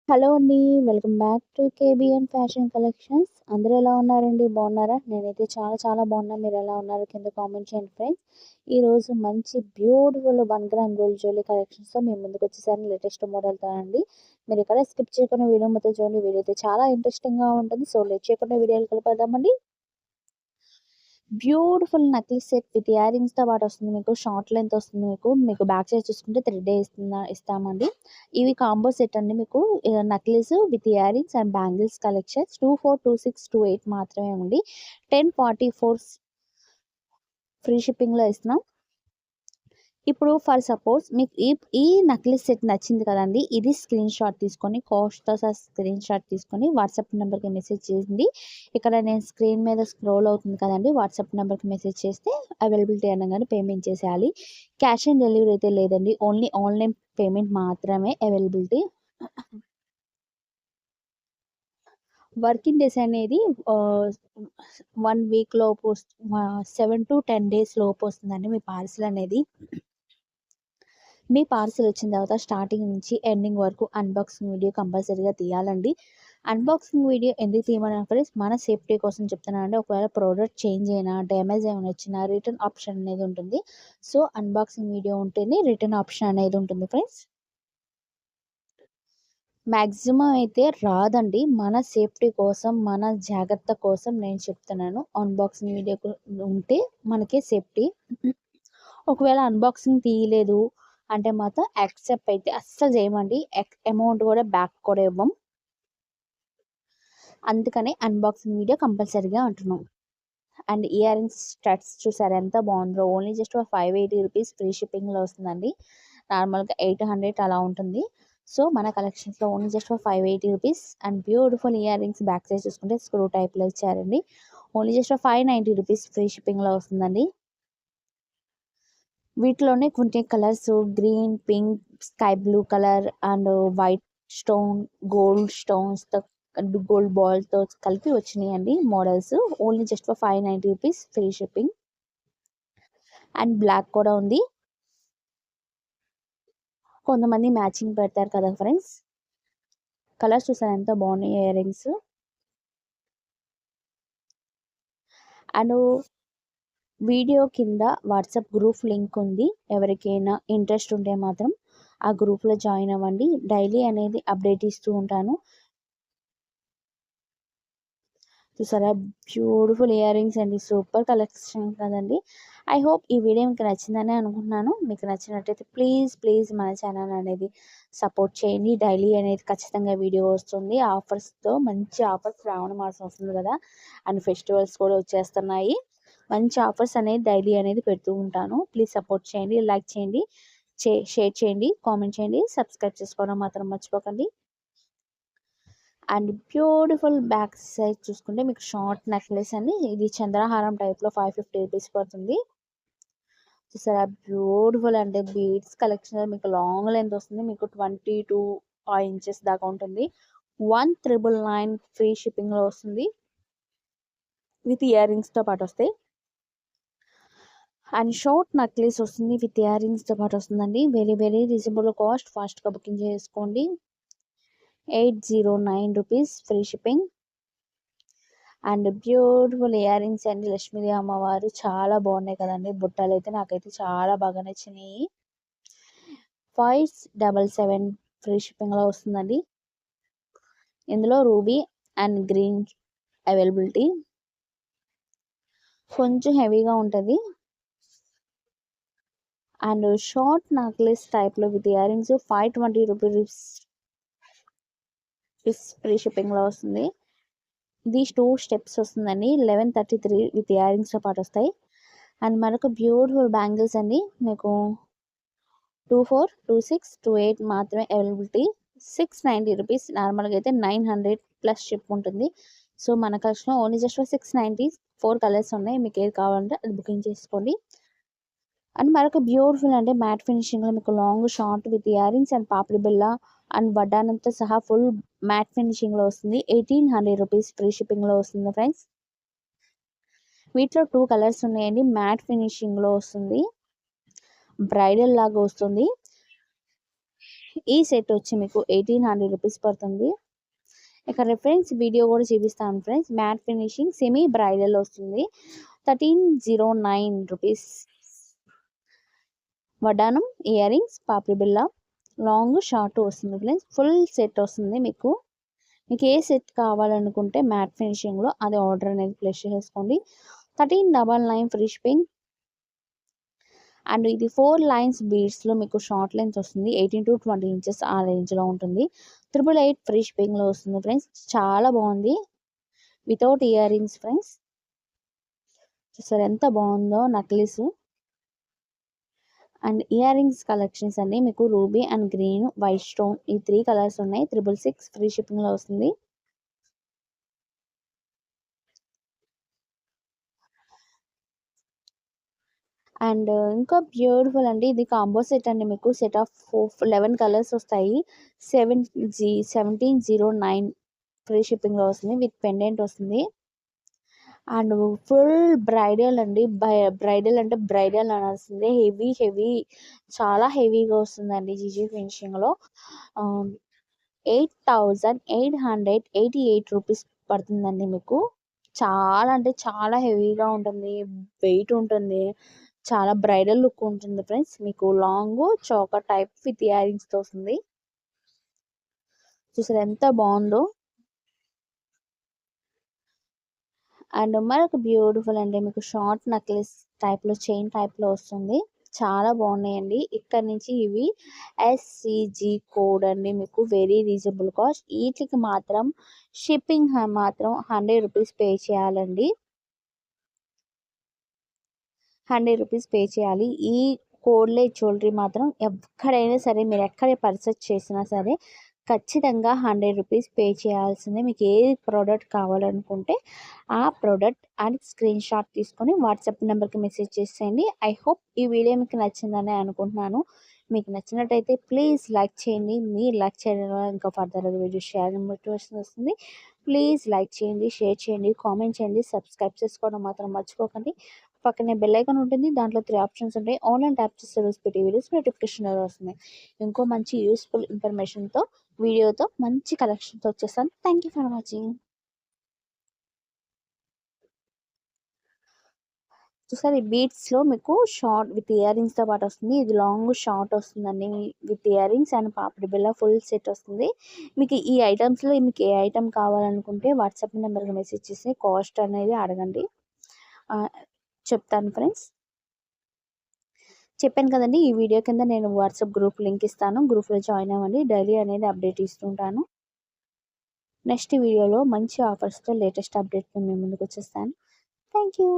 Hello అండి. Welcome back to KBN fashion collections. అందరూ ఎలా ఉన్నారండి? బాగున్నారా? నేనైతే చాలా చాలా బాగున్నా. మీరు ఎలా ఉన్నారు? కింద కామెంట్ చేయండి ఫ్రెండ్స్. ఈరోజు మంచి బ్యూటిఫుల్ 1 గ్రామ్ గోల్డ్ జ్యువెలరీ కలెక్షన్స్‌తో మేము ముందుకు వచ్చేసాను. లేటెస్ట్ మోడల్‌తో అండి. మీరు ఎక్కడ స్కిప్ చేయకుండా వీడియో మొత్తం చూడండి. వీడియో అయితే చాలా ఇంట్రెస్టింగ్‌గా ఉంటుంది. సో లేట్ చేయకుండా వీడియోలోకి వెళ్ళిపోదామండి. Beautiful necklace set with ear రింగ్స్‌తో పాటు వస్తుంది మీకు. షార్ట్ లెంత్ వస్తుంది మీకు. మీకు బ్యాక్ సైడ్ చూసుకుంటే థ్రెడ్డే ఇస్తామండి. ఇవి కాంబో సెట్ అండి మీకు. Necklace with ear rings and bangles collections 242628 మాత్రమే ఉంది. 1044 ఫ్రీ షిప్పింగ్‌లో ఇస్తున్నాం. ఇప్పుడు ఫర్ సపోజ్ మీకు ఈ నక్లీస్ సెట్ నచ్చింది కదండీ! ఇది స్క్రీన్ షాట్ తీసుకొని కాస్ట్‌తో సహా స్క్రీన్ షాట్ తీసుకొని వాట్సాప్ నెంబర్‌కి మెసేజ్ చేయండి. ఇక్కడ నేను స్క్రీన్ మీద స్క్రోల్ అవుతుంది కదండీ! వాట్సాప్ నెంబర్‌కి మెసేజ్ చేస్తే అవైలబిలిటీ అనగానే పేమెంట్ చేసేయాలి. క్యాష్ ఆన్ డెలివరీ అయితే లేదండి. ఓన్లీ ఆన్‌లైన్ పేమెంట్ మాత్రమే అవైలబిలిటీ. వర్కింగ్ డేస్ అనేది 1 వీక్ లోపు 7-10 డేస్ లోపు వస్తుందండి మీ పార్సిల్ అనేది. మీ పార్సిల్ వచ్చిన తర్వాత స్టార్టింగ్ నుంచి ఎండింగ్ వరకు అన్బాక్సింగ్ వీడియో కంపల్సరీగా తీయాలండి. అన్బాక్సింగ్ వీడియో ఎందుకు తీయమన్నాను ఫ్రెండ్స్, మన సేఫ్టీ కోసం చెప్తున్నానండి. ఒకవేళ ప్రోడక్ట్ చేంజ్ అయినా, డ్యామేజ్ ఏమైనా వచ్చినా రిటర్న్ ఆప్షన్ అనేది ఉంటుంది. సో అన్బాక్సింగ్ వీడియో ఉంటేనే రిటర్న్ ఆప్షన్ అనేది ఉంటుంది ఫ్రెండ్స్. మ్యాక్సిమం అయితే రాదండి. మన సేఫ్టీ కోసం, మన జాగ్రత్త కోసం నేను చెప్తున్నాను. అన్బాక్సింగ్ వీడియో ఉంటే మనకే సేఫ్టీ. ఒకవేళ అన్బాక్సింగ్ తీయలేదు అంటే మాత్రం యాక్సెప్ట్ అయితే అస్సలు చేయమండి. అమౌంట్ కూడా బ్యాక్ కూడా ఇవ్వం. అందుకని అన్బాక్సింగ్ వీడియో కంపల్సరీగా అంటున్నాం. అండ్ ఇయర్ రింగ్స్ స్టడ్స్ చూసారా ఎంత బాగుందో. Only just for 580 rupees free షిప్పింగ్లో వస్తుందండి. నార్మల్గా 800 అలా ఉంటుంది. సో మన కలెక్షన్స్లో only just for 580 rupees. And beautiful ear rings back side చూసుకుంటే స్క్రూ టైప్లో ఇచ్చారండి. Only just for 590 rupees free షిప్పింగ్లో వస్తుందండి. వీటిలోనే కొన్ని colours green, pink, sky blue colour and white stone, gold స్టోన్స్‌తో గోల్డ్ బాల్‌తో కలిపి వచ్చినాయండి models. Only just for 590 rupees free shipping. And black కూడా ఉంది. కొంతమంది మ్యాచింగ్ పెడతారు కదా ఫ్రెండ్స్. కలర్స్ చూసారా ఎంత బాగున్నాయి ఇయర్ రింగ్స్. అండ్ వీడియో కింద వాట్సాప్ గ్రూప్ లింక్ ఉంది. ఎవరికైనా ఇంట్రెస్ట్ ఉంటే మాత్రం ఆ గ్రూప్‌లో జాయిన్ అవ్వండి. డైలీ అనేది అప్డేట్ ఇస్తూ ఉంటాను. చూసారా బ్యూటిఫుల్ ఇయర్ రింగ్స్ అండి. సూపర్ కలెక్షన్ కదండి. ఐ హోప్ ఈ వీడియో మీకు నచ్చిందని అనుకుంటున్నాను. మీకు నచ్చినట్టయితే ప్లీజ్ మన ఛానల్ అనేది సపోర్ట్ చేయండి. డైలీ అనేది ఖచ్చితంగా వీడియో వస్తుంది. ఆఫర్స్‌తో మంచి ఆఫర్స్, శ్రావణ మాసం వస్తుంది కదా! అండ్ ఫెస్టివల్స్ కూడా వచ్చేస్తున్నాయి. మంచి ఆఫర్స్ అనేది డైలీ అనేది పెడుతూ ఉంటాను. ప్లీజ్ సపోర్ట్ చేయండి. లైక్ చేయండి. షేర్ చేయండి. కామెంట్ చేయండి. సబ్స్క్రైబ్ చేసుకోవడం మాత్రం మర్చిపోకండి. అండ్ బ్యూటిఫుల్ బ్యాక్ సైడ్ చూసుకుంటే మీకు షార్ట్ నెక్లెస్ అండి. ఇది చంద్రహారం టైప్‌లో 550 రూపీస్ పడుతుంది. చూసారా బ్యూటిఫుల్ అంటే బీడ్స్ కలెక్షన్ మీకు లాంగ్ లెంత్ వస్తుంది. మీకు 22 ఇంచెస్ దాకా ఉంటుంది. 1999 ఫ్రీ షిప్పింగ్‌లో వస్తుంది. విత్ ఇయర్ రింగ్స్‌తో పాటు వస్తాయి. అండ్ షార్ట్ నెక్లెస్ వస్తుంది విత్ ఇయర్ రింగ్స్‌తో పాటు వస్తుందండి. Very reasonable cost. ఫాస్ట్‌గా బుకింగ్ చేసుకోండి. 809 rupees free shipping. And beautiful ear rings అండి. లక్ష్మీదేవి అమ్మవారు చాలా బాగున్నాయి కదండి. బుట్టలు అయితే నాకైతే చాలా బాగా నచ్చినాయి. 577 ఫ్రీ షిప్పింగ్లో వస్తుందండి. ఇందులో రూబీ అండ్ గ్రీన్ అవైలబిలిటీ. కొంచెం హెవీగా ఉంటుంది. అండ్ షార్ట్ నెక్లెస్ టైప్లో with ear rings 520 rupees free షిప్పింగ్లో వస్తుంది. ఇది 2 స్టెప్స్ వస్తుందండి. 1133 విత్ ఇయర్ రింగ్స్తో పాటు వస్తాయి. అండ్ మరొక బ్యూటిఫుల్ బ్యాంగిల్స్ అండి. మీకు 242628 మాత్రమే అవైలబిలిటీ. 690 రూపీస్. నార్మల్గా అయితే 900 ప్లస్ షిప్ ఉంటుంది. సో మన కలెక్షన్లో ఓన్లీ జస్ట్ 690. 4 కలర్స్ ఉన్నాయి. మీకు ఏది కావాలంటే అది బుకింగ్ చేసుకోండి. అండ్ మరొక బ్యూటిఫుల్ అంటే మ్యాట్ ఫినిషింగ్లో మీకు long short with ear rings and పాపిడి బిళ్ళ అండ్ వడ్డానంతో సహా ఫుల్ మ్యాట్ ఫినిషింగ్లో వస్తుంది. 1800 రూపీస్ ఫ్రీ షిప్పింగ్లో వస్తుంది ఫ్రెండ్స్. వీటిలో 2 కలర్స్ ఉన్నాయండి. మ్యాట్ ఫినిషింగ్లో వస్తుంది. బ్రైడల్ లాగా వస్తుంది. ఈ సెట్ వచ్చి మీకు 1800 రూపీస్ పడుతుంది. ఇక రిఫరెన్స్ వీడియో కూడా చూపిస్తాను friends. Matte finishing semi bridal వస్తుంది. 1309 రూపీస్. వడ్డానం, ఇయర్ రింగ్స్, పాపిడి బిళ్ళ, లాంగ్ షార్ట్ వస్తుంది ఫ్రెండ్స్. ఫుల్ సెట్ వస్తుంది మీకు. మీకు ఏ సెట్ కావాలనుకుంటే మ్యాట్ ఫినిషింగ్లో అది ఆర్డర్ అనేది ప్లేస్ చేసుకోండి. 1399 ఫ్రీ షిప్పింగ్. అండ్ ఇది 4 లైన్స్ బీడ్స్లో మీకు షార్ట్ లెంత్ వస్తుంది. 18 to 20 ఇంచెస్ ఆ రేంజ్లో ఉంటుంది. 888 ఫ్రీ షిప్పింగ్లో వస్తుంది ఫ్రెండ్స్. చాలా బాగుంది. Without ear rings friends. చూసారు ఎంత బాగుందో necklace. And ear rings collections అన్ని మీకు ruby and green, white stone ఈ 3 కలర్స్ ఉన్నాయి. 666 ఫ్రీ షిప్పింగ్లో వస్తుంది. అండ్ ఇంకా బ్యూటిఫుల్ అండి. ఇది కాంబో సెట్ అండి. మీకు సెట్ ఆఫ్ 11 కలర్స్ వస్తాయి. 1709 ఫ్రీ షిప్పింగ్లో వస్తుంది. విత్ పెండెంట్ వస్తుంది. అండ్ ఫుల్ బ్రైడల్ అండి. బ్రైడల్ అంటే బ్రైడల్ అనాల్సిందే. హెవీ చాలా హెవీగా వస్తుందండి. జీజీ ఫినిషింగ్లో 8888 రూపీస్ పడుతుందండి మీకు. చాలా అంటే చాలా హెవీగా ఉంటుంది. వెయిట్ ఉంటుంది. చాలా బ్రైడల్ లుక్ ఉంటుంది ఫ్రెండ్స్. మీకు long choker type with ear రింగ్స్తో వస్తుంది. చూసారు ఎంత బాగుందో. అండ్ మరొక బ్యూటిఫుల్ అండి. మీకు షార్ట్ నెక్లెస్ టైప్లో చైన్ టైప్లో వస్తుంది. చాలా బాగున్నాయండి. ఇక్కడ నుంచి ఇవి SCG కోడ్ అండి. మీకు వెరీ రీజనబుల్ కాస్ట్. వీటికి మాత్రం షిప్పింగ్ మాత్రం 100 రూపీస్ పే చేయాలండి. 100 రూపీస్ పే చేయాలి. ఈ కోడ్లే జ్యువెలరీ మాత్రం ఎక్కడైనా సరే మీరు ఎక్కడ పర్చేస్ చేసినా సరే ఖచ్చితంగా 100 రూపీస్ పే చేయాల్సిందే. మీకు ఏ ప్రోడక్ట్ కావాలనుకుంటే ఆ ప్రోడక్ట్ అండ్ స్క్రీన్ షాట్ తీసుకొని వాట్సాప్ నెంబర్కి మెసేజ్ చేసేయండి. ఐ హోప్ ఈ వీడియో మీకు నచ్చిందని అనుకుంటున్నాను. మీకు నచ్చినట్టయితే ప్లీజ్ లైక్ చేయండి. మీరు లైక్ చేయడం వల్ల ఇంకా ఫర్దర్గా వీడియో షేర్ మోటివేషన్ వస్తుంది. ప్లీజ్ లైక్ చేయండి, షేర్ చేయండి, కామెంట్ చేయండి, సబ్స్క్రైబ్ చేసుకోవడం మాత్రం మర్చిపోకండి. పక్కనే బెల్ ఐకాన్ ఉంటుంది. దాంట్లో 3 ఆప్షన్స్ ఉంటాయి. ఆన్లైన్ ట్యాప్ చేస్తే రోజు పెట్టే వీడియోస్ నోటిఫికేషన్ వస్తుంది. ఇంకో మంచి యూస్ఫుల్ ఇన్ఫర్మేషన్తో వీడియోతో మంచి కలెక్షన్తో వచ్చేస్తాను. Thank you for watching. చూసారు ఈ బీడ్స్లో మీకు షార్ట్ విత్ ఇయర్ రింగ్స్తో పాటు వస్తుంది. ఇది లాంగ్ షార్ట్ వస్తుందండి విత్ ఇయర్ రింగ్స్ అండ్ పాపిడి బిళ్ళ ఫుల్ సెట్ వస్తుంది. మీకు ఈ ఐటమ్స్లో మీకు ఏ ఐటమ్ కావాలనుకుంటే వాట్సాప్ నెంబర్కి మెసేజ్ చేసి కాస్ట్ అనేది అడగండి. చెప్తాను ఫ్రెండ్స్. చెప్పాను కదండి ఈ వీడియో కింద నేను వాట్సాప్ గ్రూప్ లింక్ ఇస్తాను. గ్రూప్లో జాయిన్ అవ్వండి. డైలీ అనేది అప్డేట్ ఇస్తుంటాను. నెక్స్ట్ వీడియోలో మంచి ఆఫర్స్తో లేటెస్ట్ అప్డేట్తో మేము ముందుకు వచ్చేస్తాను. Thank you.